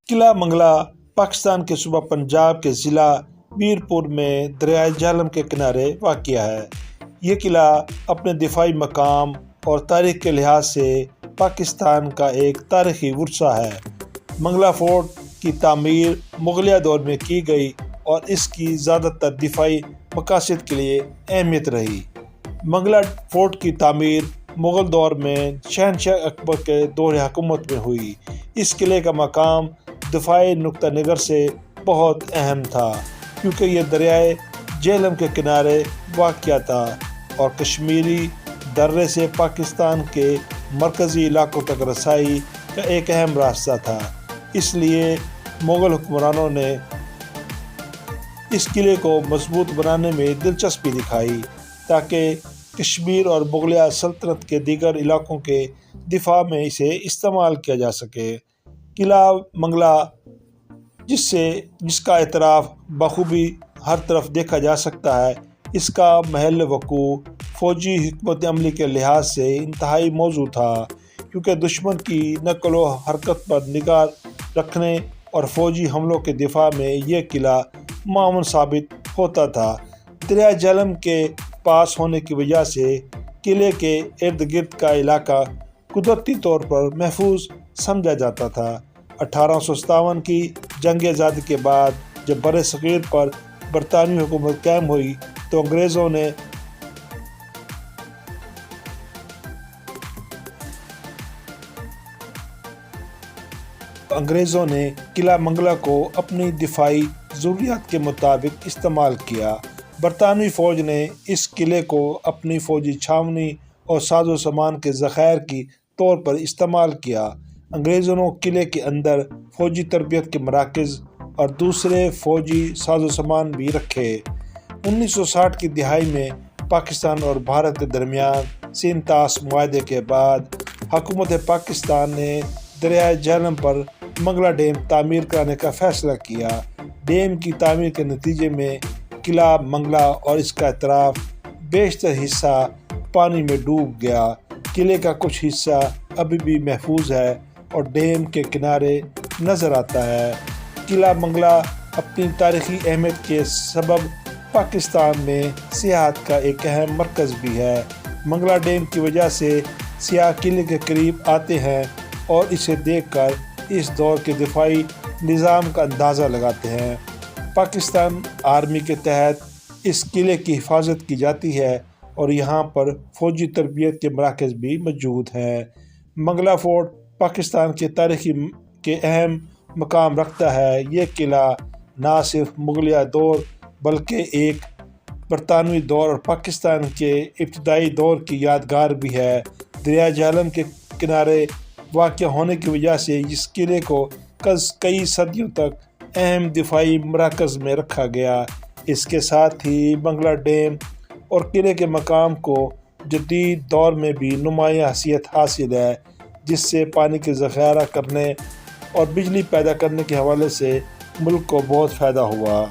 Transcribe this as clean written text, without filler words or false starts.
قلعہ منگلہ پاکستان کے صوبہ پنجاب کے ضلع میرپور میں دریائے جہلم کے کنارے واقع ہے۔ یہ قلعہ اپنے دفاعی مقام اور تاریخ کے لحاظ سے پاکستان کا ایک تاریخی ورثہ ہے۔ منگلہ فورٹ کی تعمیر مغلیہ دور میں کی گئی اور اس کی زیادہ تر دفاعی مقاصد کے لیے اہمیت رہی۔ منگلہ فورٹ کی تعمیر مغل دور میں شہنشاہ اکبر کے دور حکومت میں ہوئی۔ اس قلعے کا مقام دفاعی نقطہ نظر سے بہت اہم تھا، کیونکہ یہ دریائے جہلم کے کنارے واقع تھا اور کشمیری درے سے پاکستان کے مرکزی علاقوں تک رسائی کا ایک اہم راستہ تھا۔ اس لیے مغل حکمرانوں نے اس قلعے کو مضبوط بنانے میں دلچسپی دکھائی تاکہ کشمیر اور مغلیہ سلطنت کے دیگر علاقوں کے دفاع میں اسے استعمال کیا جا سکے۔ قلعہ منگلہ جس کا اعتراف بخوبی ہر طرف دیکھا جا سکتا ہے، اس کا محل وقوع فوجی حکمت عملی کے لحاظ سے انتہائی موزوں تھا، کیونکہ دشمن کی نقل و حرکت پر نگاہ رکھنے اور فوجی حملوں کے دفاع میں یہ قلعہ معاون ثابت ہوتا تھا۔ دریائے جہلم کے پاس ہونے کی وجہ سے قلعے کے ارد گرد کا علاقہ قدرتی طور پر محفوظ سمجھا جاتا تھا۔ 1857 کی جنگ آزادی کے بعد جب بر صغیر پر برطانوی حکومت قائم ہوئی تو انگریزوں نے قلعہ منگلہ کو اپنی دفاعی ضروریات کے مطابق استعمال کیا۔ برطانوی فوج نے اس قلعے کو اپنی فوجی چھاونی اور ساز و سامان کے ذخائر کی طور پر استعمال کیا۔ انگریزوں نے قلعے کے اندر فوجی تربیت کے مراکز اور دوسرے فوجی ساز و سامان بھی رکھے۔ 1960 کی دہائی میں پاکستان اور بھارت کے درمیان سینتاس معاہدے کے بعد حکومت پاکستان نے دریائے جہلم پر منگلہ ڈیم تعمیر کرانے کا فیصلہ کیا۔ ڈیم کی تعمیر کے نتیجے میں قلعہ منگلہ اور اس کا اطراف بیشتر حصہ پانی میں ڈوب گیا۔ قلعے کا کچھ حصہ ابھی بھی محفوظ ہے اور ڈیم کے کنارے نظر آتا ہے۔ قلعہ منگلہ اپنی تاریخی اہمیت کے سبب پاکستان میں سیاحت کا ایک اہم مرکز بھی ہے۔ منگلہ ڈیم کی وجہ سے سیاح قلعے کے قریب آتے ہیں اور اسے دیکھ کر اس دور کے دفاعی نظام کا اندازہ لگاتے ہیں۔ پاکستان آرمی کے تحت اس قلعے کی حفاظت کی جاتی ہے اور یہاں پر فوجی تربیت کے مراکز بھی موجود ہیں۔ منگلہ فورٹ پاکستان کے تاریخی کے اہم مقام رکھتا ہے۔ یہ قلعہ نہ صرف مغلیہ دور بلکہ ایک برطانوی دور اور پاکستان کے ابتدائی دور کی یادگار بھی ہے۔ دریائے جہلم کے کنارے واقع ہونے کی وجہ سے اس قلعے کو کئی صدیوں تک اہم دفاعی مراکز میں رکھا گیا۔ اس کے ساتھ ہی منگلہ ڈیم اور قلعے کے مقام کو جدید دور میں بھی نمایاں حیثیت حاصل ہے، جس سے پانی کے ذخیرہ کرنے اور بجلی پیدا کرنے کے حوالے سے ملک کو بہت فائدہ ہوا۔